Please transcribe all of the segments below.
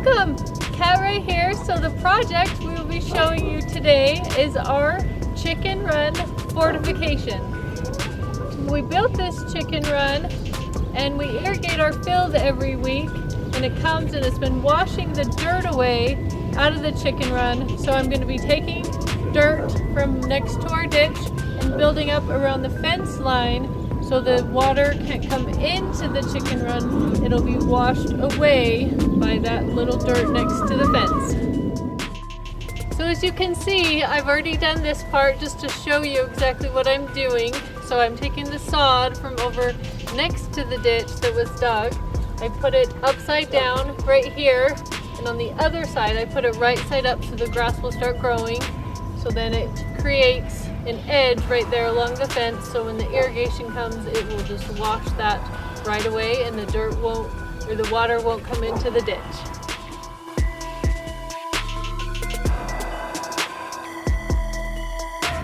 Welcome! Kat right here. So the project we will be showing you today is our chicken run fortification. We built this chicken run and we irrigate our field every week, and it comes and it's been washing the dirt away out of the chicken run. So I'm going to be taking dirt from next to our ditch and building up around the fence line so the water can't come into the chicken run. It'll be washed away by that little dirt next to the fence. So as you can see, I've already done this part just to show you exactly what I'm doing. So I'm taking the sod from over next to the ditch that was dug. I put it upside down right here, and on the other side I put it right side up so the grass will start growing. So then it creates an edge right there along the fence, so when the irrigation comes it will just wash that right away and the dirt won't, or the water won't come into the ditch.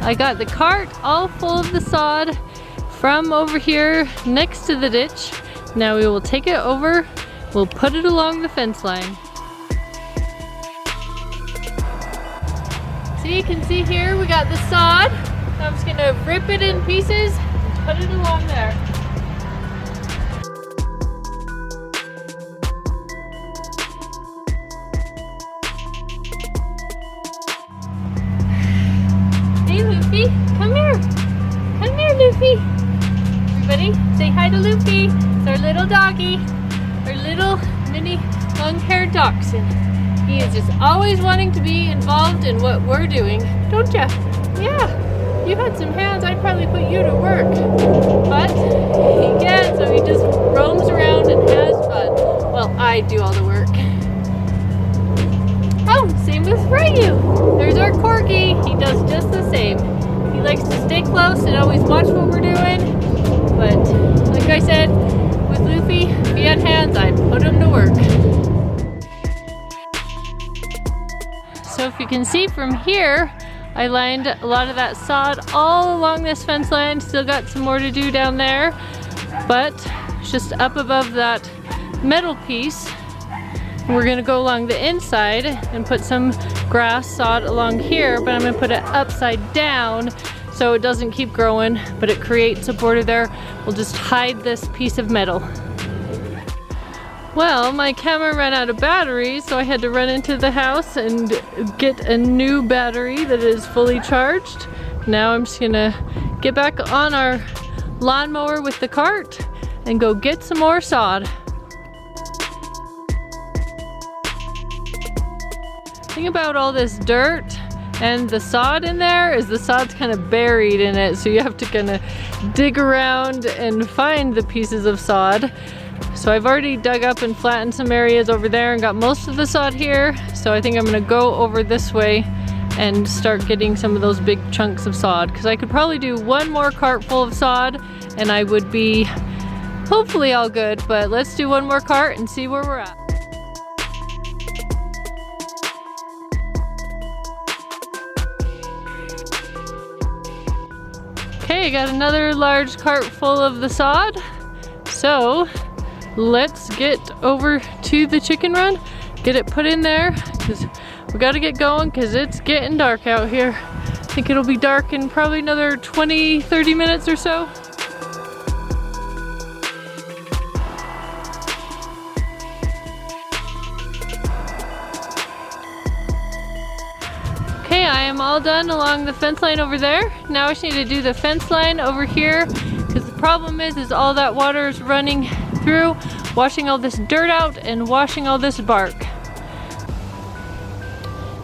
I got the cart all full of the sod from over here next to the ditch. Now we will take it over, we'll put it along the fence line. So you can see here we got the sod. I'm just gonna rip it in pieces and put it along there. Hey Luffy, come here. Come here, Luffy. Everybody say hi to Luffy. It's our little doggy, our little mini long-haired dachshund. He is just always wanting to be involved in what we're doing, don't ya? Yeah. You had some hands, I'd probably put you to work. But he can't, so he just roams around and has fun. Well, I do all the work. Oh, same with Rayu. There's our corgi. He does just the same. He likes to stay close and always watch what we're doing. But like I said, with Luffy, if he had hands, I'd put him to work. So if you can see from here, I lined a lot of that sod all along this fence line. Still got some more to do down there, but just up above that metal piece. We're gonna go along the inside and put some grass sod along here, but I'm gonna put it upside down so it doesn't keep growing, but it creates a border there. We'll just hide this piece of metal. Well, my camera ran out of batteries, so I had to run into the house and get a new battery that is fully charged. Now I'm just gonna get back on our lawnmower with the cart and go get some more sod. The thing about all this dirt and the sod in there is the sod's kind of buried in it, so you have to kind of dig around and find the pieces of sod. So I've already dug up and flattened some areas over there and got most of the sod here. So I think I'm gonna go over this way and start getting some of those big chunks of sod, because I could probably do one more cart full of sod and I would be hopefully all good, but let's do one more cart and see where we're at. Okay, I got another large cart full of the sod. So let's get over to the chicken run, get it put in there, because we got to get going because it's getting dark out here. I think it'll be dark in probably another 20-30 minutes or so. Okay, I am all done along the fence line over there. Now I just need to do the fence line over here, because the problem is all that water is running through, washing all this dirt out and washing all this bark.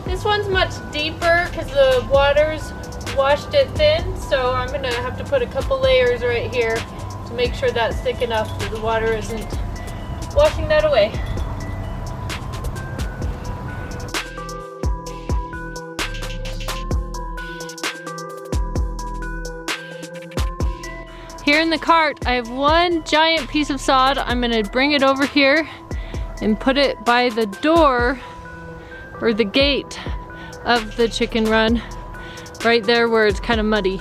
This one's much deeper because the water's washed it thin, so I'm gonna have to put a couple layers right here to make sure that's thick enough that the water isn't washing that away. Here in the cart, I have one giant piece of sod. I'm gonna bring it over here and put it by the door or the gate of the chicken run, right there where it's kind of muddy.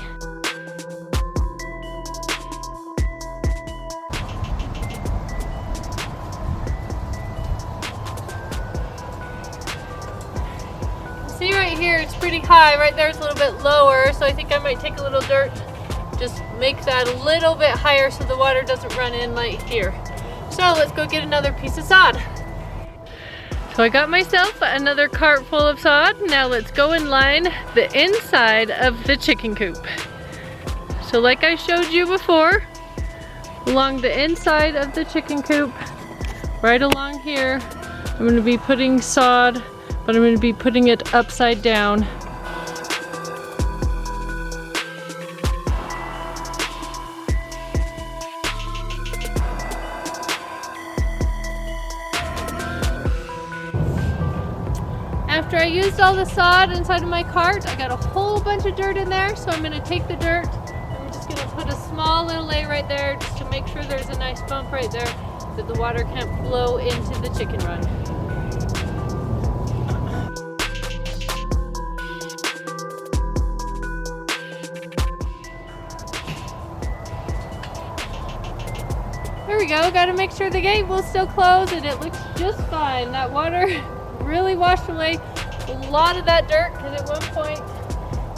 pretty high. Right there is a little bit lower, so I think I might take a little dirt, just make that a little bit higher so the water doesn't run in like here. So let's go get another piece of sod. So I got myself another cart full of sod. Now let's go and line the inside of the chicken coop. So like I showed you before, along the inside of the chicken coop, right along here, I'm going to be putting sod, but I'm going to be putting it upside down. After I used all the sod inside of my cart, I got a whole bunch of dirt in there, so I'm going to take the dirt and I'm just going to put a small little layer right there just to make sure there's a nice bump right there that the water can't flow into the chicken run. There we go. Got to make sure the gate will still close, and it looks just fine. That water really washed away a lot of that dirt, because at one point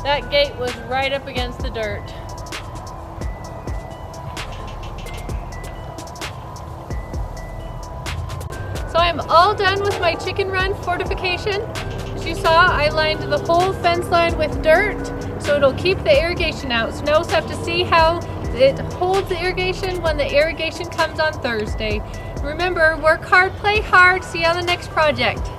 that gate was right up against the dirt. So I'm all done with my chicken run fortification. As you saw, I lined the whole fence line with dirt so it'll keep the irrigation out. So now we'll have to see how it holds the irrigation when the irrigation comes on Thursday. Remember, work hard, play hard. See you on the next project.